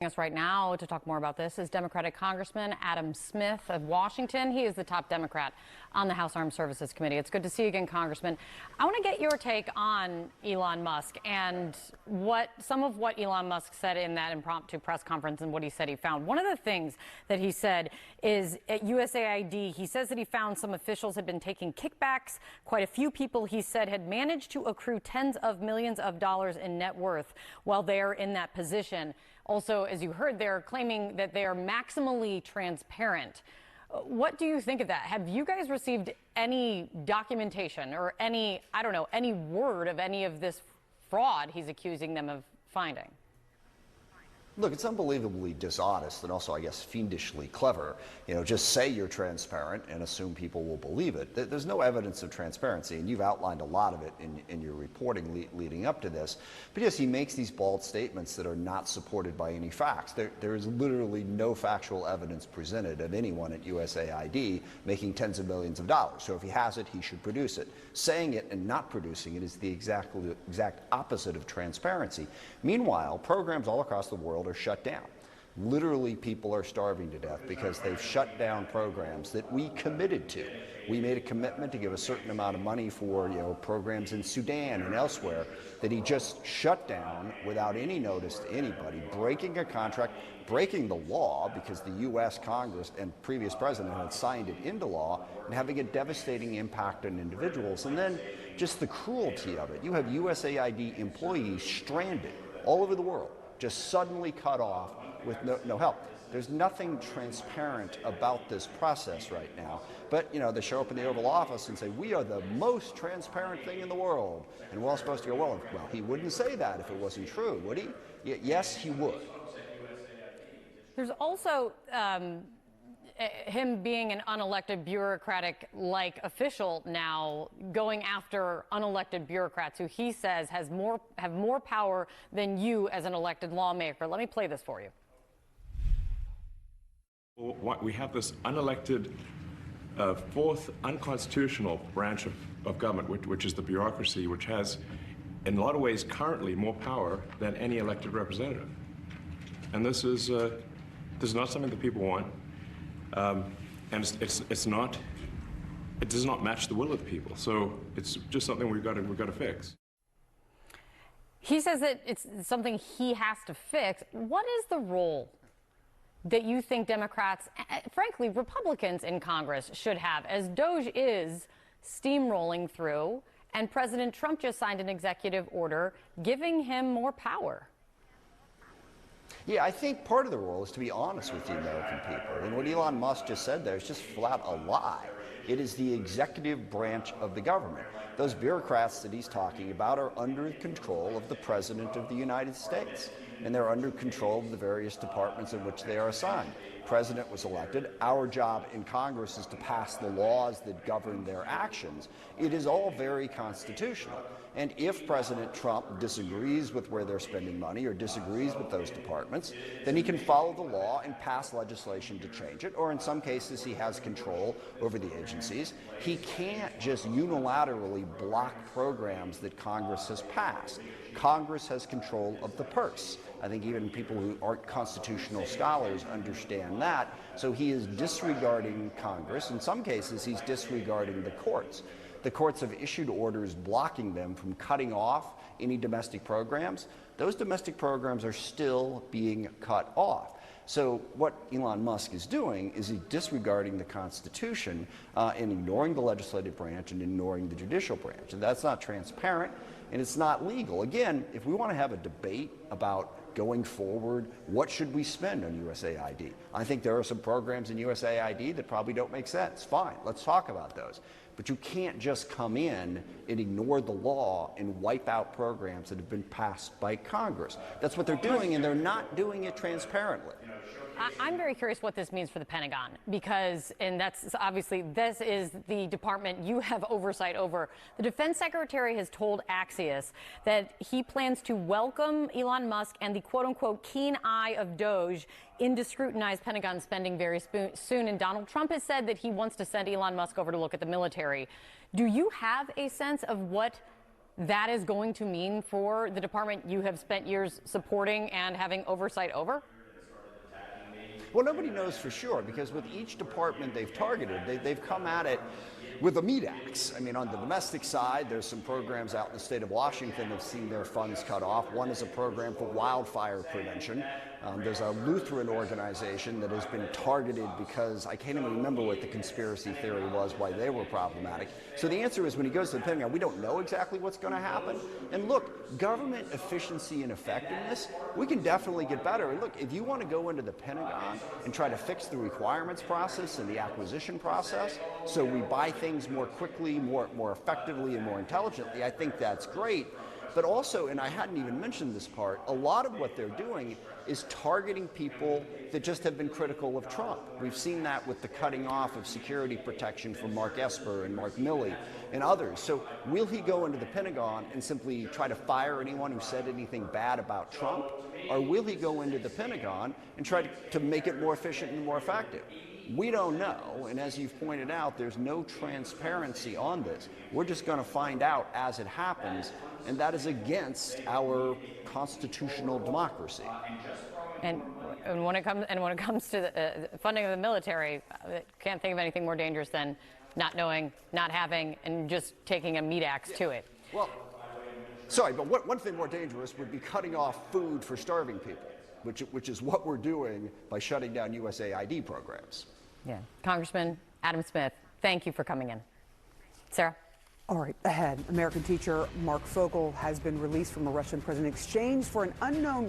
Us right now to talk more about this is Democratic Congressman Adam Smith of Washington. He is the top Democrat on the House Armed Services Committee. It's good to see you again, Congressman. I want to get your take on Elon Musk and some of what Elon Musk said in that impromptu press conference and what he said he found. One of the things that he said is at USAID, he says that he found some officials had been taking kickbacks. Quite a few people, he said, had managed to accrue tens of millions of dollars in net worth while they're in that position. Also, as you heard, they're claiming that they are maximally transparent. What do you think of that? Have you guys received any documentation or any word of any of this fraud he's accusing them of finding? Look, it's unbelievably dishonest and also, I guess, fiendishly clever. Just say you're transparent and assume people will believe it. There's no evidence of transparency, and you've outlined a lot of it in your reporting leading up to this. But yes, he makes these bald statements that are not supported by any facts. There is literally no factual evidence presented of anyone at USAID making tens of millions of dollars. So if he has it, he should produce it. Saying it and not producing it is the exact opposite of transparency. Meanwhile, programs all across the world are shut down. Literally, people are starving to death because they've shut down programs that we committed to. We made a commitment to give a certain amount of money for programs in Sudan and elsewhere that he just shut down without any notice to anybody, breaking a contract, breaking the law because the U.S. Congress and previous president had signed it into law, and having a devastating impact on individuals. And then just the cruelty of it. You have USAID employees stranded all over the world, just suddenly cut off with no help. There's nothing transparent about this process right now. But, they show up in the Oval Office and say, we are the most transparent thing in the world. And we're all supposed to go, well, he wouldn't say that if it wasn't true, would he? Yes, he would. There's also him being an unelected bureaucratic-like official now, going after unelected bureaucrats who he says have more power than you as an elected lawmaker. Let me play this for you. We have this unelected, fourth unconstitutional branch of government, which is the bureaucracy, which has, in a lot of ways, currently more power than any elected representative. And this is not something that people want. And it does not match the will of the people. So it's just something we've got to fix. He says that it's something he has to fix. What is the role that you think Democrats, frankly, Republicans in Congress should have, as DOJ is steamrolling through and President Trump just signed an executive order giving him more power? Yeah, I think part of the role is to be honest with the American people. And what Elon Musk just said there is just flat a lie. It is the executive branch of the government. Those bureaucrats that he's talking about are under control of the President of the United States, and they're under control of the various departments in which they are assigned. President was elected. Our job in Congress is to pass the laws that govern their actions. It is all very constitutional. And if President Trump disagrees with where they're spending money or disagrees with those departments, then he can follow the law and pass legislation to change it. Or in some cases, he has control over the agencies. He can't just unilaterally block programs that Congress has passed. Congress has control of the purse. I think even people who aren't constitutional scholars understand that. So he is disregarding Congress. In some cases, he's disregarding the courts. The courts have issued orders blocking them from cutting off any domestic programs. Those domestic programs are still being cut off. So what Elon Musk is doing is he's disregarding the Constitution and ignoring the legislative branch and ignoring the judicial branch. And that's not transparent, and it's not legal. Again, if we want to have a debate about going forward, what should we spend on USAID? I think there are some programs in USAID that probably don't make sense. Fine, let's talk about those. But you can't just come in and ignore the law and wipe out programs that have been passed by Congress. That's what they're doing, and they're not doing it transparently. I'm very curious what this means for the Pentagon, because, and that's obviously, this is the department you have oversight over. The Defense Secretary has told Axios that he plans to welcome Elon Musk and the quote-unquote keen eye of DOJ in to scrutinize Pentagon spending very soon. And Donald Trump has said that he wants to send Elon Musk over to look at the military. Do you have a sense of what that is going to mean for the department you have spent years supporting and having oversight over? Well, nobody knows for sure, because with each department they've targeted, they've come at it with a meat axe. I mean, on the domestic side, there's some programs out in the state of Washington that have seen their funds cut off. One is a program for wildfire prevention. There's a Lutheran organization that has been targeted because I can't even remember what the conspiracy theory was, why they were problematic. So the answer is, when he goes to the Pentagon, we don't know exactly what's going to happen. And look, government efficiency and effectiveness, we can definitely get better. And look, if you want to go into the Pentagon and try to fix the requirements process and the acquisition process so we buy things more quickly, more effectively, and more intelligently, I think that's great. But also, and I hadn't even mentioned this part, a lot of what they're doing is targeting people that just have been critical of Trump. We've seen that with the cutting off of security protection from Mark Esper and Mark Milley and others. So will he go into the Pentagon and simply try to fire anyone who said anything bad about Trump? Or will he go into the Pentagon and try to make it more efficient and more effective? We don't know, and as you've pointed out, there's no transparency on this. We're just going to find out as it happens, and that is against our constitutional democracy. And when it comes to the funding of the military, I can't think of anything more dangerous than not knowing, not having, and just taking a meat axe to it. Well, sorry, but one thing more dangerous would be cutting off food for starving people, which is what we're doing by shutting down USAID programs. Yeah. Congressman Adam Smith, thank you for coming in. Sarah? All right, ahead. American teacher Mark Fogel has been released from a Russian prison in exchange for an unknown